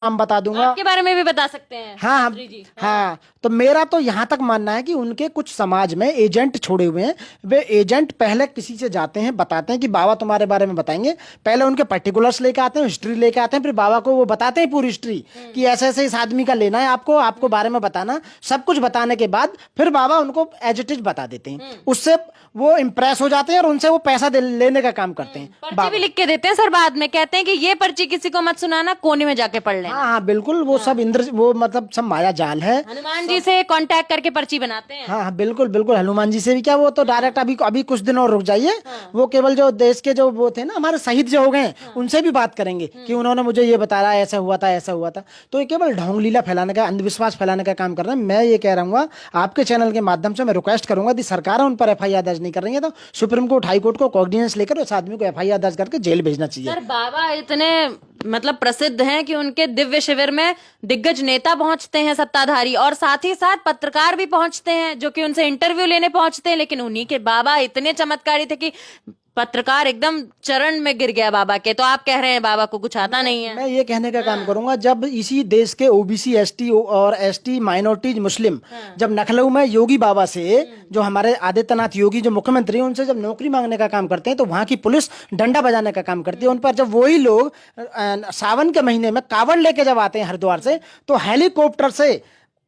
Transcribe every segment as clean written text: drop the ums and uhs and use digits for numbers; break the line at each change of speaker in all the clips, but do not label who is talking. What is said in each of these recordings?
नाम बता दूंगा।
आपके बारे में भी बता सकते हैं
हाँ हाँ
मंत्री जी।
हाँ। तो मेरा तो यहाँ तक मानना है कि उनके कुछ समाज में एजेंट छोड़े हुए हैं। वे एजेंट पहले किसी से जाते हैं, बताते हैं कि बाबा तुम्हारे बारे में बताएंगे। पहले उनके पर्टिकुलर्स लेके आते हैं, हिस्ट्री लेके आते हैं, फिर बाबा को वो बताते हैं पूरी हिस्ट्री कि ऐसे ऐसे इस आदमी का लेना है आपको, आपको बारे में बताना। सब कुछ बताने के बाद फिर बाबा उनको एज इट इज बता देते हैं। उससे वो इम्प्रेस हो जाते हैं और उनसे वो पैसा लेने का काम करते हैं
पर्ची
बाबा।
भी लिख के देते हैं सर, बाद में कहते हैं कि ये पर्ची किसी को मत सुनाना, कोने में जाके पढ़ लेना।
हाँ हाँ बिल्कुल, वो सब इंद्र, वो मतलब सब माया जाल है।
हनुमान जी से कांटेक्ट करके पर्ची बनाते हैं।
हाँ हाँ बिल्कुल बिल्कुल, हनुमान जी से भी क्या, वो तो डायरेक्ट अभी अभी कुछ दिन और रुक जाइए। वो केवल जो देश के जो वो थे ना हमारे शहीद जो हो गए हैं, उनसे भी बात करेंगे कि उन्होंने मुझे ये बताया, ऐसा हुआ था ऐसा हुआ था। तो ये केवल ढोंग लीला फैलाने का, अंधविश्वास फैलाने का काम कर रहे हैं। मैं ये कह रहा हूँ, आपके चैनल के माध्यम से मैं रिक्वेस्ट करूंगा यदि सरकार उन पर एफआईआर दर्ज नहीं कर रही है तो सुप्रीम कोर्ट, हाई कोर्ट को कॉग्निजेंस लेकर उस आदमी को एफआईआर दर्ज करके जेल भेजना चाहिए।
सर बाबा इतने मतलब प्रसिद्ध हैं कि उनके दिव्य शिविर में दिग्गज नेता पहुंचते हैं, सत्ताधारी, और साथ ही साथ पत्रकार भी पहुंचते हैं जो कि उनसे इंटरव्यू लेने पहुंचते हैं। लेकिन उन्हीं के बाबा इतने चमत्कारी थे कि पत्रकार एकदम चरण में गिर गया बाबा के। तो आप कह रहे हैं बाबा को कुछ आता नहीं है?
मैं ये कहने का काम करूंगा, जब इसी देश के ओबीसी, एसटी और एसटी माइनॉरिटीज मुस्लिम जब लखनऊ में योगी बाबा से, जो हमारे आदित्यनाथ योगी जो मुख्यमंत्री हैं, उनसे जब नौकरी मांगने का काम करते हैं तो वहां की पुलिस डंडा बजाने का काम करती है उन पर। जब वही लोग सावन के महीने में कावड़ लेके जब आते हैं हरिद्वार से, तो हेलीकॉप्टर से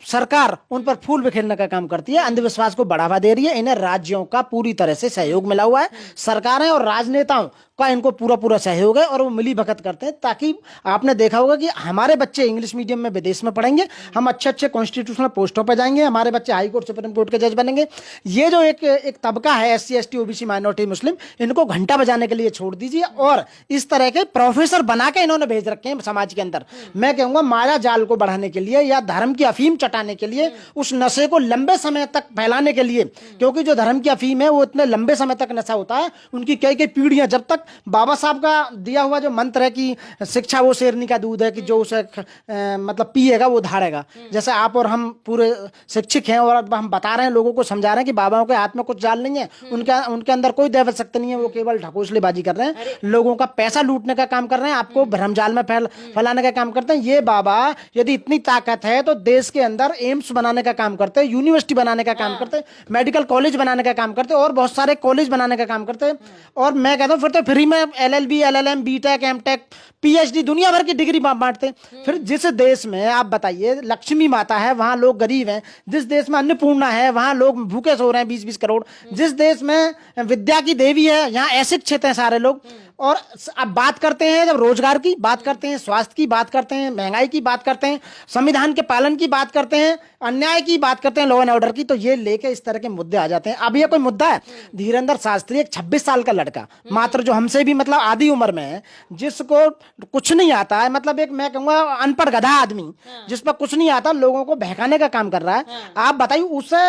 सरकार उन पर फूल बिखेरने का काम करती है, अंधविश्वास को बढ़ावा दे रही है। इन्हें राज्यों का पूरी तरह से सहयोग मिला हुआ है। सरकारें और राजनेताओं का इनको पूरा पूरा सहयोग है और वो मिली भगत करते हैं, ताकि आपने देखा होगा कि हमारे बच्चे इंग्लिश मीडियम में विदेश में पढ़ेंगे, हम अच्छे अच्छे कॉन्स्टिट्यूशनल पोस्टों पर जाएंगे, हमारे बच्चे हाई कोर्ट, सुप्रीम कोर्ट के जज बनेंगे। ये जो एक तबका है एससी, एसटी, ओबीसी, माइनॉरिटी, मुस्लिम, इनको घंटा बजाने के लिए छोड़ दीजिए। और इस तरह के प्रोफेसर बना के इन्होंने भेज रखे हैं समाज के अंदर। मैं कहूंगा माया जाल को बढ़ाने के लिए या धर्म की अफीम चटाने के लिए, उस नशे को लंबे समय तक फैलाने के लिए, क्योंकि जो धर्म की अफीम है वो इतने लंबे समय तक नशा होता है, उनकी कई कई पीढ़ियां, जब तक बाबा साहब का दिया हुआ जो मंत्र है कि शिक्षा वो शेरनी का दूध है कि जो उसे मतलब पिएगा वो धाड़ेगा। जैसे आप और हम पूरे शिक्षित हैं और अब हम बता रहे हैं, लोगों को समझा रहे हैं कि बाबाओं के हाथ में कुछ जाल नहीं है, उनके उनके अंदर कोई दैवत शक्ति नहीं है, वो केवल ढकोसलेबाजी कर रहे हैं, लोगों का पैसा लूटने का काम कर रहे हैं, आपको भ्रमजाल में फैलाने का काम करते हैं। ये बाबा यदि इतनी ताकत है तो देश के अंदर एम्स बनाने का काम करते हैं, यूनिवर्सिटी बनाने का काम करते हैं, मेडिकल कॉलेज बनाने का काम करते हैं और बहुत सारे कॉलेज बनाने का काम करते हैं। और मैं कहता हूँ फिर तो फ्री में LLB, LLM, BTech, MTech, PhD, दुनिया भर की डिग्री बांटते हैं। फिर जिस देश में आप बताइए लक्ष्मी माता है वहां लोग गरीब हैं, जिस देश में अन्नपूर्णा है वहां लोग भूखे सो रहे हैं 20-20 करोड़, जिस देश में विद्या की देवी है यहाँ अशिक्षित हैं सारे लोग। और अब बात करते हैं जब रोजगार की बात करते हैं, स्वास्थ्य की बात करते हैं, महंगाई की बात करते हैं, संविधान के पालन की बात करते हैं, अन्याय की बात करते हैं, लॉ एंड ऑर्डर की, तो ये लेके इस तरह के मुद्दे आ जाते हैं। अब ये कोई मुद्दा है? धीरेन्द्र शास्त्री एक 26 साल का लड़का, मात्र जो हमसे भी मतलब आधी उम्र में है, जिसको कुछ नहीं आता है, मतलब एक मैं कहूंगा अनपढ़ गधा आदमी, जिस पर कुछ नहीं आता, लोगों को बहकाने का काम कर रहा है। आप बताइए उसे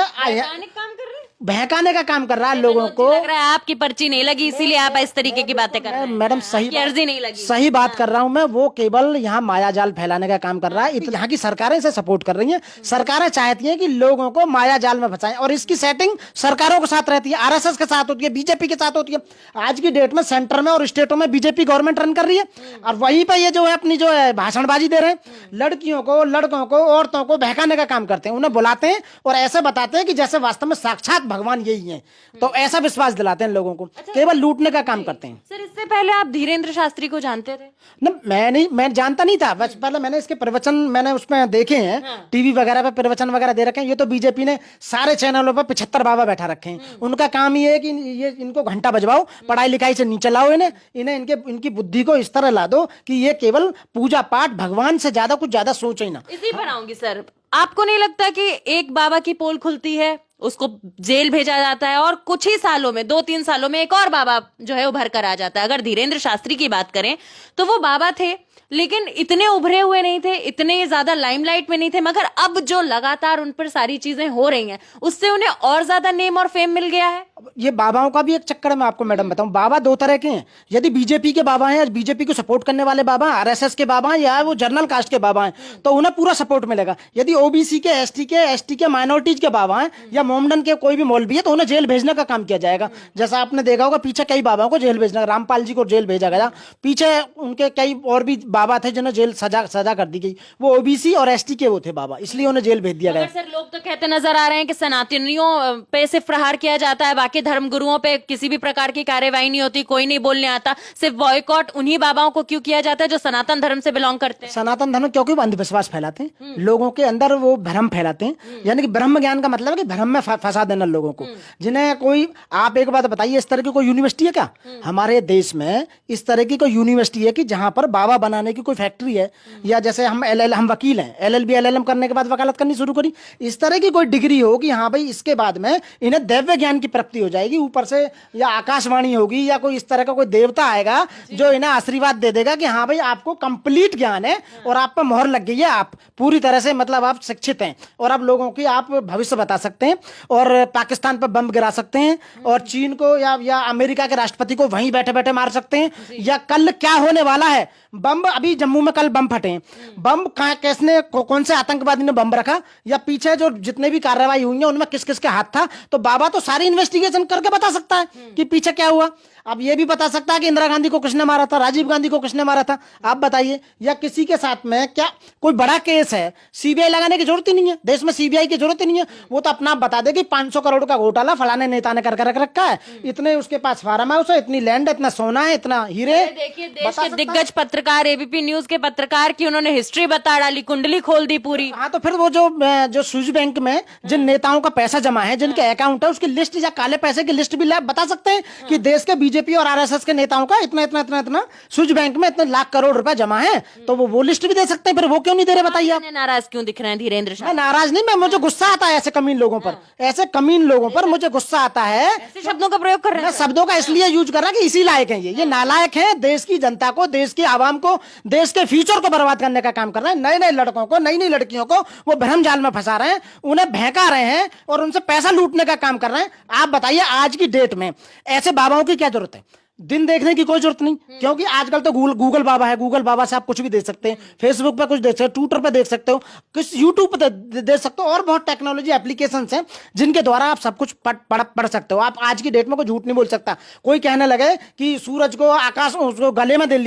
बहकाने का काम कर रहा है लोगों को।
लग रहा है आपकी पर्ची नहीं लगी इसीलिए आप इस तरीके की बातें कर रहे हैं।
मैडम सही
अर्जी नहीं लगी,
सही बात कर रहा हूं मैं। वो केवल यहाँ माया जाल फैलाने का काम कर रहा है। यहाँ की सरकारें इसे सपोर्ट कर रही हैं। सरकारें चाहती हैं कि लोगों को माया जाल में फंसाएं और इसकी सेटिंग सरकारों के साथ रहती है, आरएसएस के साथ होती है, बीजेपी के साथ होती है। आज की डेट में सेंटर में और स्टेटों में बीजेपी गवर्नमेंट रन कर रही है और वहीं पर ये जो है अपनी जो है भाषणबाजी दे रहे हैं, लड़कियों को, लड़कों को, औरतों को बहकाने का काम करते हैं। उन्हें बुलाते हैं और ऐसे बताते हैं कि जैसे वास्तव में साक्षात भगवान यही है, तो ऐसा विश्वास दिलाते हैं लोगों को। केवल लूटने का काम करते हैं।
सर इससे पहले आप धीरेन्द्र शास्त्री को जानते थे?
ना मैं जानता नहीं था, बस पहले मैंने इसके प्रवचन मैंने उसमें देखे हैं, टीवी वगैरह पे प्रवचन वगैरह दे रखे हैं। ये तो बीजेपी ने सारे चैनलों पर 75 बाबा बैठा रखे हैं। उनका काम ये है कि ये इनको घंटा बजवाओ, पढ़ाई लिखाई से नीचे लाओ, इन्हें इनकी बुद्धि को इस तरह ला दो कि ये केवल पूजा पाठ, भगवान से ज्यादा कुछ ज्यादा सोचे ही ना।
इसी पर आऊंगी सर, आपको नहीं लगता कि एक बाबा की पोल खुलती है, उसको जेल भेजा जाता है और कुछ ही सालों में, 2-3 सालों में एक और बाबा जो है उभर कर आ जाता है? अगर धीरेन्द्र शास्त्री की बात करें तो वो बाबा थे लेकिन इतने उभरे हुए नहीं थे, इतने ज्यादा लाइमलाइट में नहीं थे, मगर अब जो लगातार उन पर सारी चीजें हो रही हैं उससे उन्हें और ज्यादा नेम और फेम मिल गया है।
ये बाबाओं का भी एक चक्कर है, मैं आपको मैडम बताऊं, बाबा दो तरह के हैं। यदि बीजेपी के बाबा हैं, बीजेपी को सपोर्ट करने वाले बाबा, आरएसएस के बाबा हैं, या वो जनरल कास्ट के बाबा हैं, तो उन्हें पूरा सपोर्ट मिलेगा। यदि ओबीसी के, एसटी के माइनॉरिटीज के बाबा हैं, या मोमडन के कोई भी मौलवी है, तो उन्हें जेल भेजने का काम किया जाएगा। जैसा आपने देखा होगा पीछे कई बाबाओं को जेल भेजना, रामपाल जी को जेल भेजा गया, पीछे उनके कई और भी बाबा थे जिन्हें जेल सजा कर दी गई। वो ओबीसी और एसटी के वो थे बाबा, इसलिए उन्हें जेल भेज दिया गया।
सर लोग तो कहते नजर आ रहे हैं कि सनातनियों पे सिर्फ प्रहार किया जाता है, बाकी धर्म गुरुओं पे किसी भी प्रकार की कार्रवाई नहीं होती, कोई नहीं बोलने आता, सिर्फ बॉयकॉट उन्हीं बाबाओं को क्यों किया जाता है जो सनातन धर्म से बिलोंग करते हैं?
सनातन धर्म क्योंकि वो अंधविश्वास फैलाते हैं, लोगों के अंदर वो भ्रम फैलाते हैं। यानी कि ब्रह्म ज्ञान का मतलब है कि भ्रम में फंसा देना लोगों को। जिन्हें कोई, आप एक बात बताइए, इस तरह की कोई यूनिवर्सिटी है क्या हमारे देश में? इस तरह की कोई यूनिवर्सिटी है कि जहां पर बाबा बनाने की कोई फैक्ट्री है? या जैसे हम वकील हैं, LLB LLM करने के बाद वकालत करनी शुरू करी, इस तरह की कोई डिग्री हो कि हाँ भाई इसके बाद में इन्हें दैव्य ज्ञान की प्राप्ति हो जाएगी ऊपर से, या आकाशवाणी होगी, या कोई इस तरह का कोई देवता आएगा जो इन्हें आशीर्वाद दे देगा कि हाँ भाई आपको कंप्लीट ज्ञान है और आप पर मोहर लग गई है, आप पूरी तरह से मतलब आप शिक्षित हैं और आप लोगों की आप भविष्य बता सकते हैं और पाकिस्तान पर बम गिरा सकते हैं और चीन को या अमेरिका के राष्ट्रपति को वहीं बैठे बैठे मार सकते हैं। या कल क्या होने वाला है, बम अभी जम्मू में कल बम फटे हैं, बम किसने कौन से आतंकवादी ने बम रखा, या पीछे जो जितने भी कार्रवाई हुई है उनमें किस किस के हाथ था, तो बाबा तो सारी इन्वेस्टिगेशन करके बता सकता है कि पीछे क्या हुआ। अब ये भी बता सकता है कि इंदिरा गांधी को किसने मारा था, राजीव गांधी को किसने मारा था, आप बताइए। या किसी के साथ में क्या कोई बड़ा केस है, सीबीआई लगाने की जरूरत ही नहीं है, देश में सीबीआई की जरूरत ही नहीं है, वो तो अपना बता दे कि 500 करोड़ का घोटाला फलाने नेता ने करके रख रखा है, इतने उसके पास फार्म हाउस है, इतनी लैंड है, इतना सोना है, इतना हीरे।
देखिए देश के दिग्गज पत्रकार, एबीपी न्यूज के पत्रकार की उन्होंने हिस्ट्री बता डाली, कुंडली खोल दी पूरी।
हाँ, तो फिर वो जो स्विस बैंक में जिन नेताओं का पैसा जमा है, जिनके अकाउंट है, उसकी लिस्ट या काले पैसे की लिस्ट भी बता सकते हैं कि देश के बीजेपी और आरएसएस के नेताओं का इतना इतना इतना इतना स्विस बैंक में इतने लाख करोड़ रुपए जमा है, तो वो लिस्ट भी दे सकते हैं। फिर वो क्यों नहीं दे रहे बताइए आप?
नाराज क्यों दिख रहे हैं धीरेन्द्र शाह?
मैं नाराज नहीं, मैं मुझे गुस्सा आता है ऐसे कमीन लोगों पर, ऐसे कमीन लोगों पर मुझे गुस्सा आता है।
ऐसे शब्दों का प्रयोग कर रहे हैं?
शब्दों का इसलिए यूज कर रहा है कि इसी लायक है ये नालायक है, देश की जनता को, देश की आवाम को, देश के फ्यूचर को बर्बाद करने का काम कर रहे हैं। नए नए लड़कों को, नई नई लड़कियों को वो भ्रम जाल में फंसा रहे हैं, उन्हें बहका रहे हैं और उनसे पैसा लूटने का काम कर रहे हैं। आप बताइए आज की डेट में ऐसे बाबाओं की क्या जरूरत है? दिन देखने की कोई जरूरत नहीं, क्योंकि आजकल तो गूगल बाबा है, गूगल बाबा से आप कुछ भी देख सकते हैं, फेसबुक पे कुछ देख सकते हो, ट्विटर पे देख सकते हो, किस यूट्यूब पे देख सकते हो, और बहुत टेक्नोलॉजी एप्लीकेशंस हैं जिनके द्वारा आप सब कुछ पढ़ सकते हो। आप आज की डेट में कोई झूठ नहीं बोल सकता। कोई कहने लगे कि सूरज को आकाश उसको गले में दे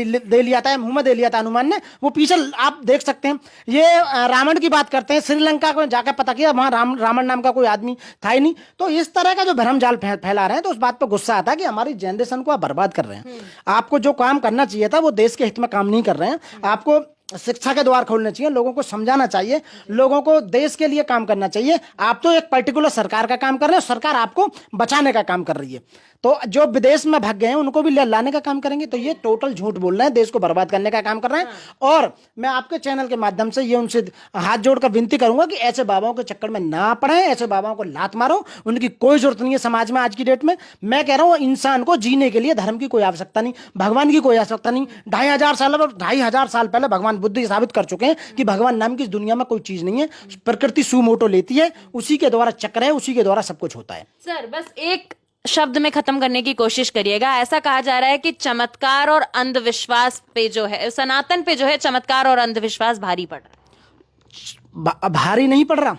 लिया था, मुंह में दे लिया था हनुमान ने, वो पीछे आप देख सकते हैं। ये रावण की बात करते हैं, श्रीलंका को जाकर पता किया वहां रावण नाम का कोई आदमी था ही नहीं। तो इस तरह का जो भ्रम जाल फैला रहे हैं, तो उस बात पर गुस्सा आता है कि हमारी जनरेशन को आप बर्बाद कर रहे हैं। आपको जो काम करना चाहिए था वो देश के हित में काम नहीं कर रहे हैं। आपको शिक्षा के द्वार खोलने चाहिए, लोगों को समझाना चाहिए, लोगों को देश के लिए काम करना चाहिए। आप तो एक पर्टिकुलर सरकार का काम कर रहे हैं, सरकार आपको बचाने का काम कर रही है। तो जो विदेश में भाग गए हैं उनको भी लाने का काम करेंगे, तो ये टोटल झूठ बोल रहे हैं, देश को बर्बाद करने का काम कर रहे हैं। और मैं आपके चैनल के माध्यम से ये उनसे हाथ जोड़कर विनती करूंगा कि ऐसे बाबाओं के चक्कर में ना पड़े, ऐसे बाबाओं को लात मारो, उनकी कोई जरूरत नहीं है समाज में आज की डेट में। मैं कह रहा हूं इंसान को जीने के लिए धर्म की कोई आवश्यकता नहीं, भगवान की कोई आवश्यकता नहीं। 2500 साल पहले भगवान बुद्ध ये साबित कर चुके हैं कि भगवान नाम की इस दुनिया में कोई चीज नहीं है। प्रकृति सुमोटो लेती है, उसी के द्वारा चक्र है, उसी के द्वारा सब कुछ होता है।
सर बस एक शब्द में खत्म करने की कोशिश करिएगा। ऐसा कहा जा रहा है कि चमत्कार और अंधविश्वास पे जो है, सनातन पे जो है चमत्कार और अंधविश्वास भारी पड़ रहा है।
भारी नहीं पड़ रहा,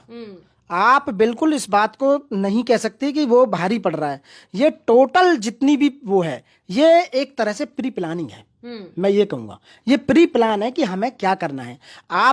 आप बिल्कुल इस बात को नहीं कह सकते कि वो भारी पड़ रहा है। ये टोटल जितनी भी वो है, ये एक तरह से प्री प्लानिंग है। मैं ये कहूंगा ये प्री प्लान है कि हमें क्या करना है।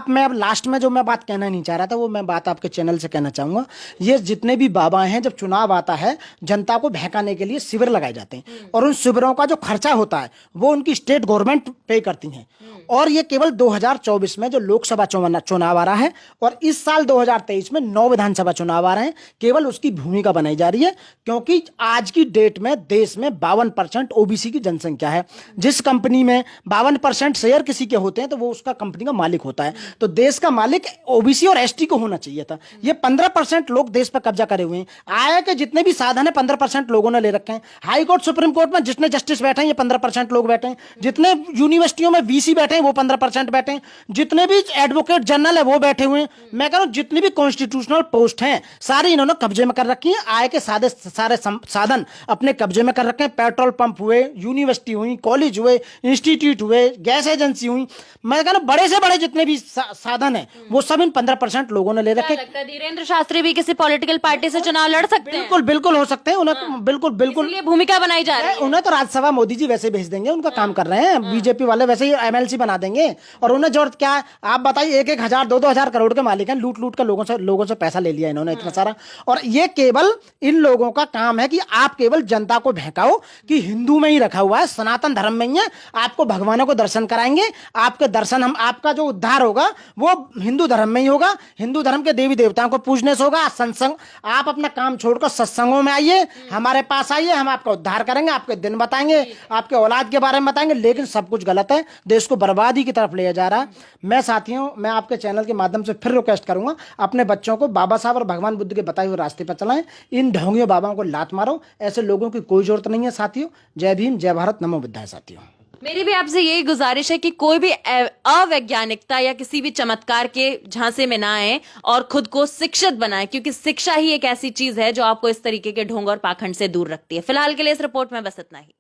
मैं अब लास्ट में जो मैं बात कहना नहीं चाह रहा था वो मैं बात आपके चैनल से कहना चाहूंगा। ये जितने भी बाबा हैं, जब चुनाव आता है जनता को बहकाने के लिए शिविर लगाए जाते हैं और उन शिविरों का जो खर्चा होता है वो उनकी स्टेट गवर्नमेंट पे करती है। और ये केवल 2024 में जो लोकसभा चुनाव आ रहा है और इस साल 2023 में 9 विधानसभा चुनाव आ रहे हैं, केवल उसकी भूमिका बनाई जा रही है। क्योंकि आज की डेट में देश में 52% ओबीसी की जनसंख्या है। जिस कंपनी में 52% शेयर किसी के होते हैं तो वो उसका कंपनी का मालिक होता है। तो देश का मालिक ओबीसी और एसटी को होना चाहिए था। ये 15% लोग देश पर कब्जा करे हुए हैं। आय के जितने भी साधन है 15% लोगों ने ले रखे हैं। हाई कोर्ट सुप्रीम कोर्ट में जितने जस्टिस बैठे हैं ये 15% लोग बैठे हैं। जितने यूनिवर्सिटियों में वीसी बैठे हैं वो 15% बैठे हैं। जितने भी एडवोकेट जनरल है वो बैठे हुए हैं। मैं कह रहा हूं जितनी भी कॉन्स्टिट्यूशनल पोस्ट हैं सारी इन्होंने कब्जे में कर रखी है। आय के सारे साधन अपने कब्जे में कर रखे हैं। पेट्रोल पंप हुए, यूनिवर्सिटी हुई, कॉलेज हुए, इंस्टीट्यूट हुए, गैस एजेंसी हुई, मैं कह रहा हूं बड़े से बड़े जितने भी साधन है वो सब इन 15% लोगों ने ले रखे।
लगता है धीरेन्द्र शास्त्री भी किसी पॉलिटिकल पार्टी से चुनाव लड़ सकते हैं?
बिल्कुल बिल्कुल हो सकते हैं। उन्हें बिल्कुल
इसलिए भूमिका बनाई जा रही है।
उन्हें तो राज्यसभा मोदी जी वैसे भेज देंगे, उनका काम कर रहे हैं। बीजेपी वाले वैसे ही एमएलसी बना देंगे। और उन्हें जरूरत क्या है आप बताइए? 1-1 हजार 2-2 हजार करोड़ के मालिक हैं। लूट के लोगों से पैसा ले लिया इन्होंने इतना सारा। और ये केवल इन लोगों का काम है कि आप केवल जनता को बहकाओ कि हिंदू में ही रखा हुआ है, सनातन धर्म में ही है, आपको भगवानों को दर्शन कराएंगे, आपके दर्शन हम आपका जो उद्धार होगा वो हिंदू धर्म में ही होगा, हिंदू धर्म के देवी देवताओं को पूजने से होगा। सत्संग आप अपना काम छोड़कर सत्संगों में आइए, हमारे पास आइए, हम आपका उद्धार करेंगे, आपके दिन बताएंगे, आपके औलाद के बारे में बताएंगे। लेकिन सब कुछ गलत है, देश को बर्बादी की तरफ ले जा रहा है। मैं साथियों, मैं आपके चैनल के माध्यम से फिर रिक्वेस्ट करूंगा, अपने बच्चों को बाबा साहब और भगवान बुद्ध के बताए हुए रास्ते पर चलाएं। इन ढोंगियों बाबाओं को लात मारो, ऐसे लोगों की कोई जरूरत नहीं है साथियों। जय भीम, जय भारत, नमो बुद्धाय साथियों।
मेरी भी आपसे यही गुजारिश है कि कोई भी अवैज्ञानिकता या किसी भी चमत्कार के झांसे में ना आए और खुद को शिक्षित बनाए, क्योंकि शिक्षा ही एक ऐसी चीज है जो आपको इस तरीके के ढोंग और पाखंड से दूर रखती है। फिलहाल के लिए इस रिपोर्ट में बस इतना ही।